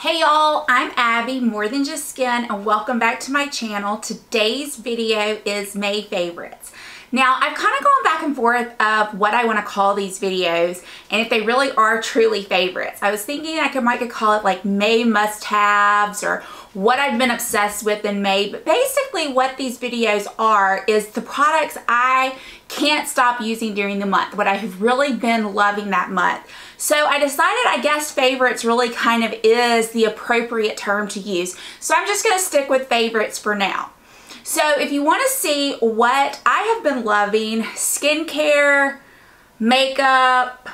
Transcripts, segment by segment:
Hey y'all, I'm Abby, More Than Just Skin, and welcome back to my channel. Today's video is May favorites. Now, I've kind of gone back and forth of what I want to call these videos and if they really are truly favorites. I was thinking I might call it like May must-haves or what I've been obsessed with in May, but basically what these videos are is the products I can't stop using during the month, what I have really been loving that month. So I decided, I guess favorites really kind of is the appropriate term to use. So I'm just going to stick with favorites for now. So if you want to see what I have been loving, skincare, makeup,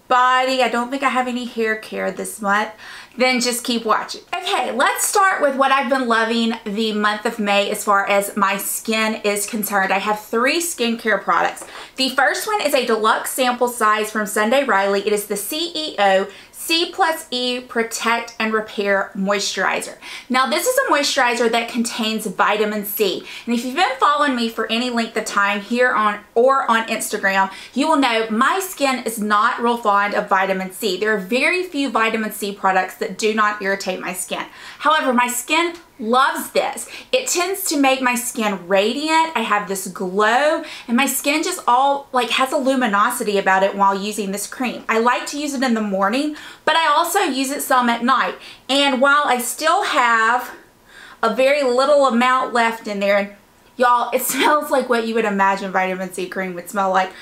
body, I don't think I have any hair care this month, then just keep watching. Okay, let's start with what I've been loving the month of May as far as my skin is concerned. I have 3 skincare products. The first one is a deluxe sample size from Sunday Riley. It is the CEO C+E Protect and Repair Moisturizer. Now this is a moisturizer that contains vitamin C. And if you've been following me for any length of time here on Instagram, you will know my skin is not real fond of vitamin C. There are very few vitamin C products that do not irritate my skin. However, my skin loves this. It tends to make my skin radiant. I have this glow and my skin just all like has a luminosity about it while using this cream. I like to use it in the morning, but I also use it some at night. And while I still have a very little amount left in there, and y'all, it smells like what you would imagine vitamin C cream would smell like.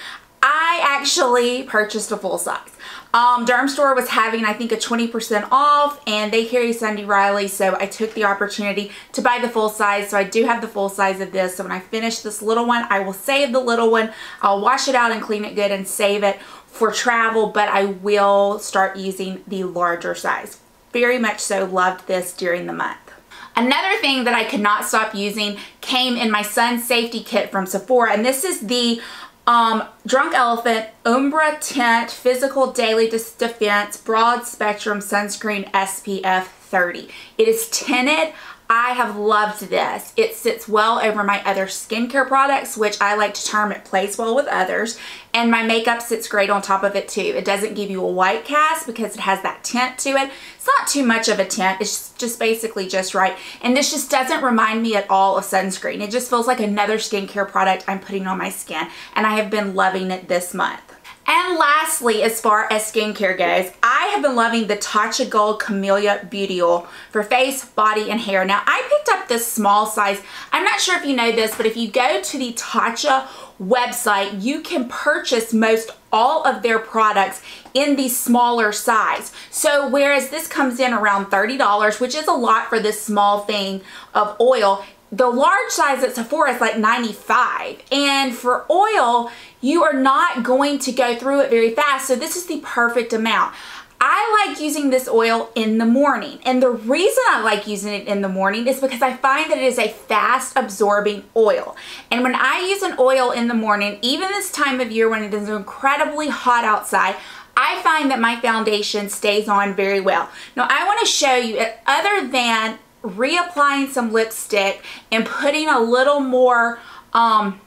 I actually purchased a full size. Derm Store was having, I think, a 20% off, and they carry Sunday Riley, so I took the opportunity to buy the full size. So I do have the full size of this. So when I finish this little one, I will save the little one. I'll wash it out and clean it good and save it for travel, but I will start using the larger size. Very much so loved this during the month. Another thing that I could not stop using came in my sun safety kit from Sephora, and this is the Drunk Elephant Umbra Tint Physical Daily Defense Broad Spectrum Sunscreen SPF 30. It is tinted. I have loved this. It sits well over my other skincare products, which I like to term it plays well with others. And my makeup sits great on top of it too. It doesn't give you a white cast because it has that tint to it. It's not too much of a tint. It's just basically just right. And this just doesn't remind me at all of sunscreen. It just feels like another skincare product I'm putting on my skin. And I have been loving it this month. And lastly, as far as skincare goes, I have been loving the Tatcha Camellia Oil for face, body, and hair. Now, I picked up this small size. I'm not sure if you know this, but if you go to the Tatcha website, you can purchase most all of their products in the smaller size. So whereas this comes in around $30, which is a lot for this small thing of oil, the large size at Sephora is like $95. And for oil, you are not going to go through it very fast. So this is the perfect amount. I like using this oil in the morning. And the reason I like using it in the morning is because I find that it is a fast absorbing oil. And when I use an oil in the morning, even this time of year when it is incredibly hot outside, I find that my foundation stays on very well. Now I want to show you, other than reapplying some lipstick and putting a little more eyeshadow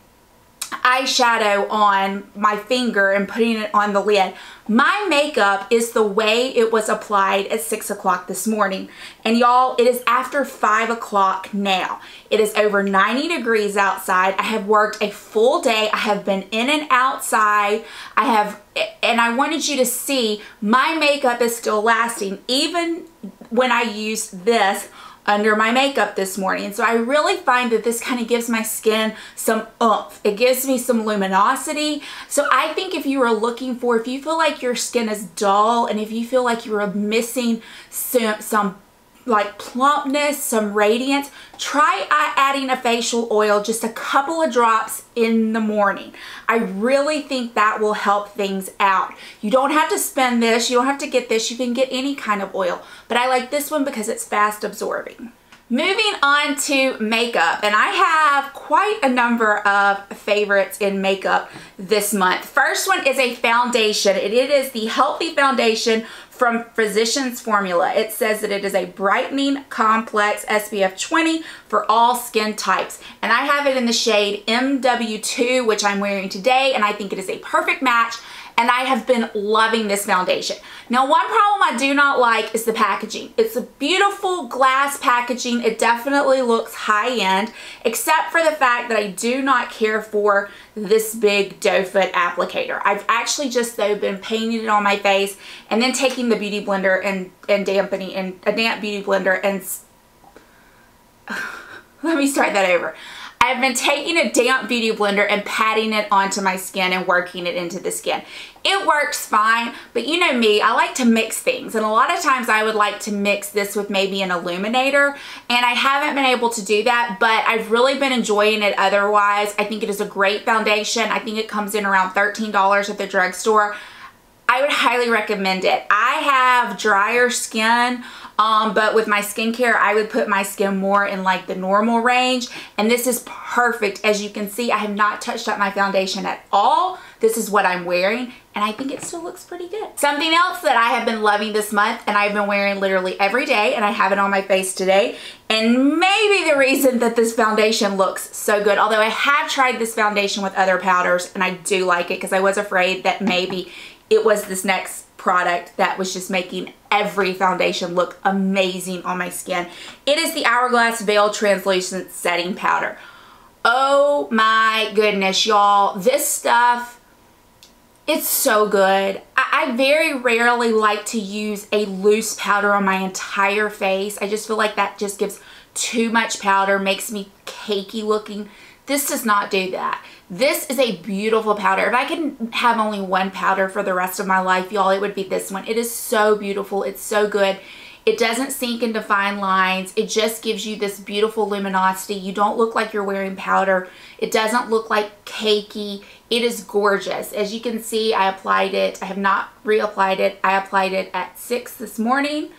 on my finger and putting it on the lid, my makeup is the way it was applied at 6 o'clock this morning. And y'all, it is after 5 o'clock now. It is over 90 degrees outside. I have worked a full day. I have been in and outside. And I wanted you to see my makeup is still lasting even when I use this under my makeup this morning. And so I really find that this kind of gives my skin some oomph. It gives me some luminosity. So I think if you are looking for, if you feel like your skin is dull and if you feel like you are missing some like plumpness, some radiance, try adding a facial oil, just a couple of drops in the morning. I really think that will help things out. You don't have to spend this, you don't have to get this, you can get any kind of oil, but I like this one because it's fast absorbing. Moving on to makeup, and I have quite a number of favorites in makeup this month. First one is a foundation, and it is the Healthy Foundation from Physicians Formula. It says that it is a brightening complex SPF 20 for all skin types, and I have it in the shade MW2, which I'm wearing today, and I think it is a perfect match and I have been loving this foundation. Now, one problem I do not like is the packaging. It's a beautiful glass packaging. It definitely looks high-end, except for the fact that I do not care for this big doe foot applicator. I've actually just, though, been painting it on my face and then taking the beauty blender and dampening, and a damp beauty blender and let me start that over. I've been taking a damp beauty blender and patting it onto my skin and working it into the skin. It works fine, but you know me, I like to mix things, and a lot of times I would like to mix this with maybe an illuminator, and I haven't been able to do that, but I've really been enjoying it otherwise. I think it is a great foundation. I think it comes in around $13 at the drugstore. I would highly recommend it. I have drier skin, but with my skincare, I would put my skin more in like the normal range, and this is perfect. As you can see, I have not touched up my foundation at all. This is what I'm wearing, and I think it still looks pretty good. Something else that I have been loving this month, and I've been wearing literally every day, and I have it on my face today, and maybe the reason that this foundation looks so good, although I have tried this foundation with other powders, and I do like it because I was afraid that maybe it was this next product that was just making every foundation look amazing on my skin. It is the Hourglass Veil Translucent Setting Powder. Oh my goodness, y'all. This stuff, it's so good. I very rarely like to use a loose powder on my entire face. I just feel like that just gives too much powder, makes me cakey looking. This does not do that. This is a beautiful powder. If I can have only one powder for the rest of my life, y'all, it would be this one. It is so beautiful. It's so good. It doesn't sink into fine lines. It just gives you this beautiful luminosity. You don't look like you're wearing powder. It doesn't look like cakey. It is gorgeous. As you can see, I applied it. I have not reapplied it. I applied it at 6 this morning,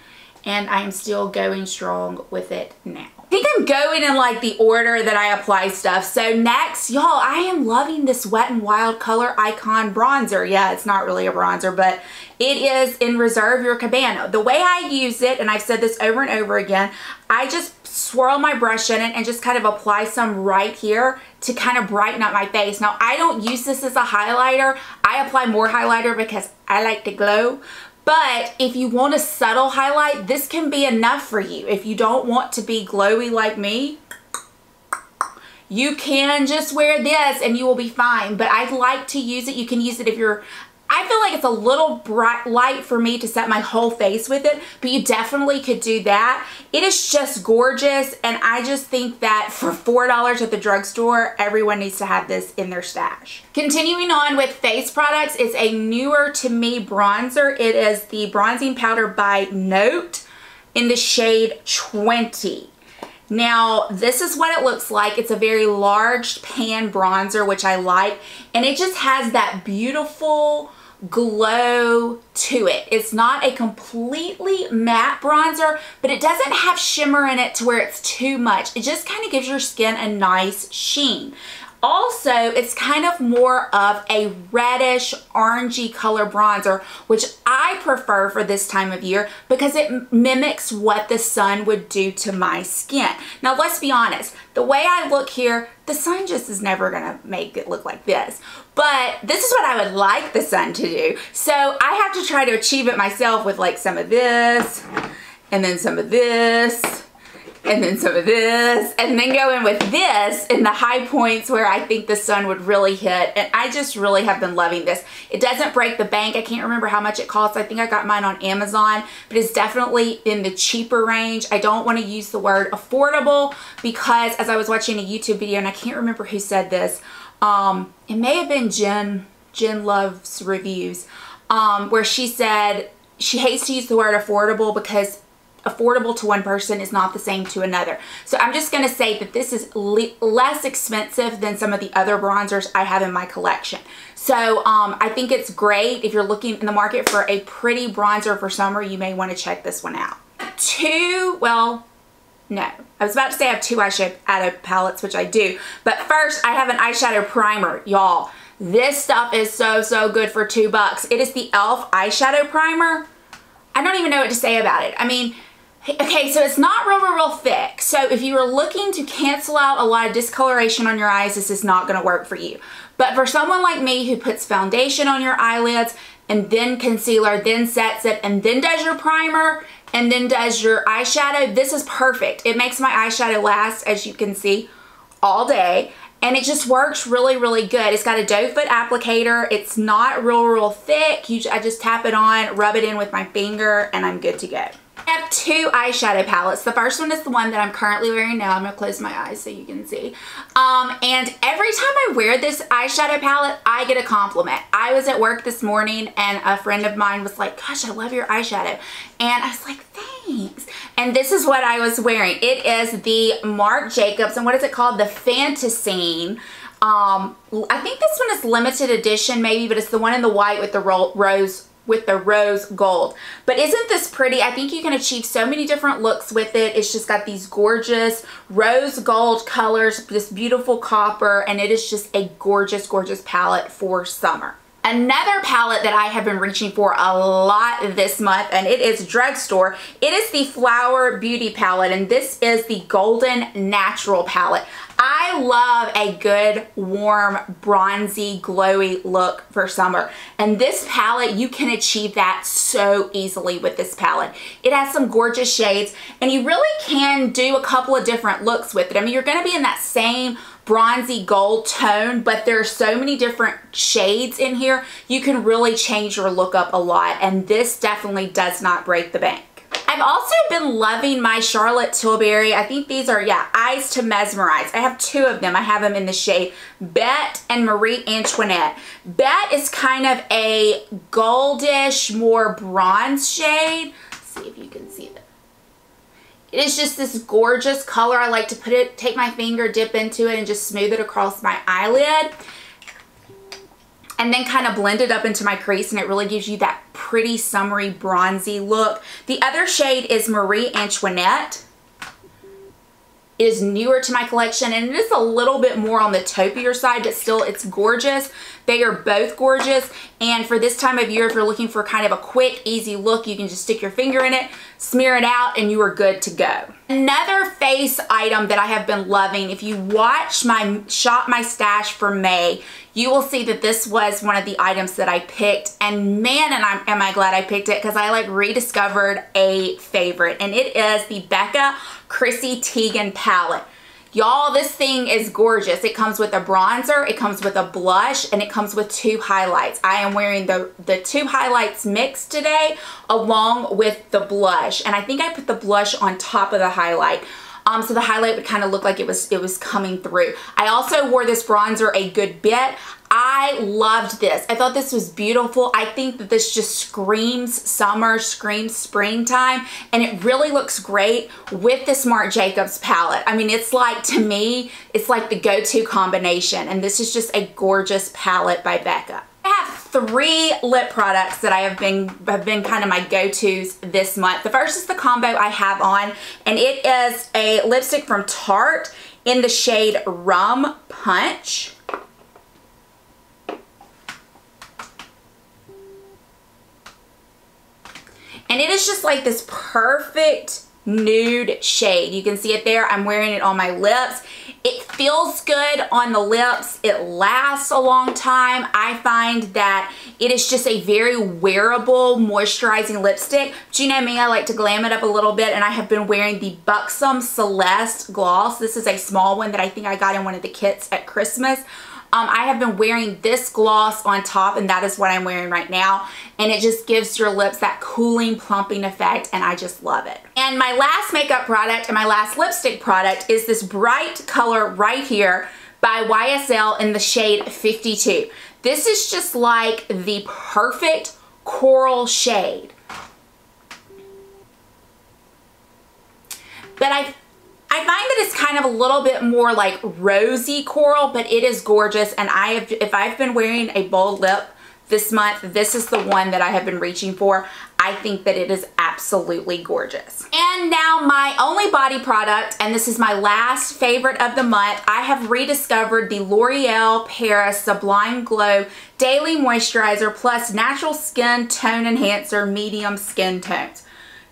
and I am still going strong with it now. I think I'm going in like the order that I apply stuff. So next, y'all, I am loving this Wet n Wild Color Icon bronzer. Yeah, it's not really a bronzer, but it is in Reserve Your Cabana. The way I use it, and I've said this over and over again, I just swirl my brush in it and just kind of apply some right here to kind of brighten up my face. Now, I don't use this as a highlighter. I apply more highlighter because I like to glow. But if you want a subtle highlight, this can be enough for you. If you don't want to be glowy like me, you can just wear this and you will be fine. But I like to use it. You can use it if you're, I feel like it's a little bright light for me to set my whole face with it, but you definitely could do that. It is just gorgeous, and I just think that for $4 at the drugstore, everyone needs to have this in their stash. Continuing on with face products, it's a newer to me bronzer. It is the Bronzing Powder by Note in the shade 20. Now, this is what it looks like. It's a very large pan bronzer, which I like, and it just has that beautiful glow to it. It's not a completely matte bronzer, but it doesn't have shimmer in it to where it's too much. It just kind of gives your skin a nice sheen. Also, it's kind of more of a reddish orangey color bronzer, which I prefer for this time of year because it mimics what the sun would do to my skin. Now, let's be honest. The way I look here, the sun just is never gonna make it look like this. But this is what I would like the sun to do. So I have to try to achieve it myself with like some of this, and then some of this, and then some of this, and then go in with this in the high points where I think the sun would really hit. And I just really have been loving this. It doesn't break the bank. I can't remember how much it costs. I think I got mine on Amazon, but it's definitely in the cheaper range. I don't want to use the word affordable because as I was watching a YouTube video, and I can't remember who said this, it may have been Jen Loves Reviews, where she said she hates to use the word affordable because affordable to one person is not the same to another. So I'm just going to say that this is less expensive than some of the other bronzers I have in my collection. So I think it's great. If you're looking in the market for a pretty bronzer for summer, you may want to check this one out. No, I was about to say I have two eyeshadow palettes, which I do. But first, I have an eyeshadow primer, y'all. This stuff is so good for $2. It is the e.l.f. eyeshadow primer. I don't even know what to say about it. I mean, Okay, so it's not real thick. So if you are looking to cancel out a lot of discoloration on your eyes, this is not going to work for you. But for someone like me who puts foundation on your eyelids and then concealer, then sets it, and then does your primer, and then does your eyeshadow, this is perfect. It makes my eyeshadow last, as you can see, all day. And it just works really good. It's got a doe foot applicator. It's not real thick. I just tap it on, rub it in with my finger, and I'm good to go. I have two eyeshadow palettes. The first one is the one that I'm currently wearing now. I'm going to close my eyes so you can see. And every time I wear this eyeshadow palette, I get a compliment. I was at work this morning and a friend of mine was like, gosh, I love your eyeshadow. And I was like, thanks. And this is what I was wearing. It is the Marc Jacobs, and what is it called? The Fantasine. I think this one is limited edition maybe, but it's the one in the white with the rose gold. But isn't this pretty? I think you can achieve so many different looks with it. It's just got these gorgeous rose gold colors, this beautiful copper, and it is just a gorgeous palette for summer. Another palette that I have been reaching for a lot this month, and it is drugstore. It is the Flower Beauty palette, and this is the Golden Natural palette. I love a good, warm, bronzy, glowy look for summer. And this palette, you can achieve that so easily with this palette. It has some gorgeous shades, and you really can do a couple of different looks with it. I mean, you're going to be in that same bronzy gold tone, but there are so many different shades in here. You can really change your look up a lot, and this definitely does not break the bank. I've also been loving my Charlotte Tilbury. I think these are, yeah, Eyes to Mesmerize. I have two of them. I have them in the shade Bette and Marie Antoinette. Bette is kind of a goldish, more bronze shade. Let's see if you can see that. It is just this gorgeous color. I like to take my finger, dip into it, and just smooth it across my eyelid. And then kind of blend it up into my crease, and it really gives you that pretty summery bronzy look. The other shade is Marie Antoinette. It is newer to my collection, and it is a little bit more on the taupier side, but still it's gorgeous. They are both gorgeous, and for this time of year, if you're looking for kind of a quick, easy look, you can just stick your finger in it, smear it out, and you are good to go. Another face item that I have been loving, if you watch my Shop My Stash for May, you will see that this was one of the items that I picked, and man, am I glad I picked it, because I like rediscovered a favorite, and it is the Becca Chrissy Teigen palette. Y'all, this thing is gorgeous. It comes with a bronzer, it comes with a blush, and it comes with two highlights. I am wearing the two highlights mixed today along with the blush, and I think I put the blush on top of the highlight. So the highlight would kind of look like it was coming through. I also wore this bronzer a good bit. I loved this. I thought this was beautiful. I think that this just screams summer, screams springtime, and it really looks great with this Marc Jacobs palette. I mean, it's like, to me, it's like the go-to combination, and this is just a gorgeous palette by Becca. I have three lip products that have been kind of my go-tos this month. The first is the combo I have on, and it is a lipstick from Tarte in the shade Rum Punch. And it is just like this perfect nude shade. You can see it there. I'm wearing it on my lips. It feels good on the lips. It lasts a long time. I find that it is just a very wearable, moisturizing lipstick. But you know me, I like to glam it up a little bit, and I have been wearing the Buxom Celeste gloss. This is a small one that I think I got in one of the kits at Christmas. I have been wearing this gloss on top, and that is what I'm wearing right now, and it just gives your lips that cooling, plumping effect, and I just love it. And my last makeup product and my last lipstick product is this bright color right here by YSL in the shade 52. This is just like the perfect coral shade. But I find that it's kind of a little bit more like rosy coral, but it is gorgeous, and if I've been wearing a bold lip this month, this is the one that I have been reaching for. I think that it is absolutely gorgeous. And now my only body product, and this is my last favorite of the month, I have rediscovered the L'Oreal Paris Sublime Glow Daily Moisturizer Plus Natural Skin Tone Enhancer Medium Skin Tones.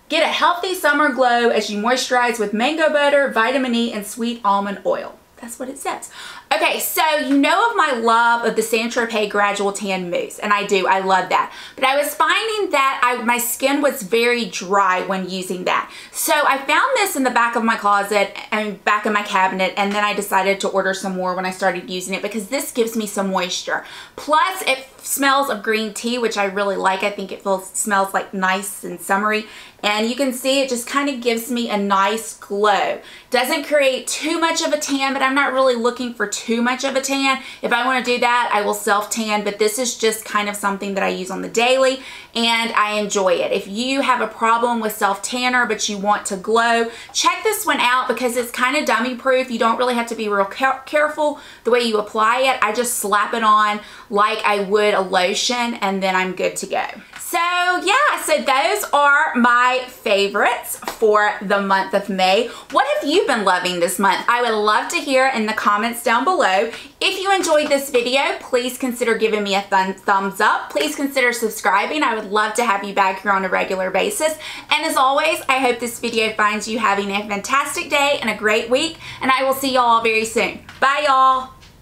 Get a healthy summer glow as you moisturize with mango butter, vitamin E, and sweet almond oil. That's what it says. Okay, so you know of my love of the Saint-Tropez Gradual Tan Mousse, and I do, I love that. But I was finding that my skin was very dry when using that. So I found this in the back of my closet and back in my cabinet, and then I decided to order some more when I started using it because this gives me some moisture. Plus, it smells of green tea, which I really like. I think it smells like nice and summery. And you can see it just kind of gives me a nice glow. Doesn't create too much of a tan, but I'm not really looking for too much of a tan. If I want to do that, I will self-tan, but this is just kind of something that I use on the daily, and I enjoy it. If you have a problem with self-tanner, but you want to glow, check this one out because it's kind of dummy-proof. You don't really have to be real careful the way you apply it. I just slap it on like I would a lotion, and then I'm good to go. So yeah, so those are my favorites for the month of May. What have you been loving this month? I would love to hear in the comments down below. If you enjoyed this video, please consider giving me a thumbs up. Please consider subscribing. I would love to have you back here on a regular basis. And as always, I hope this video finds you having a fantastic day and a great week, and I will see y'all very soon. Bye y'all.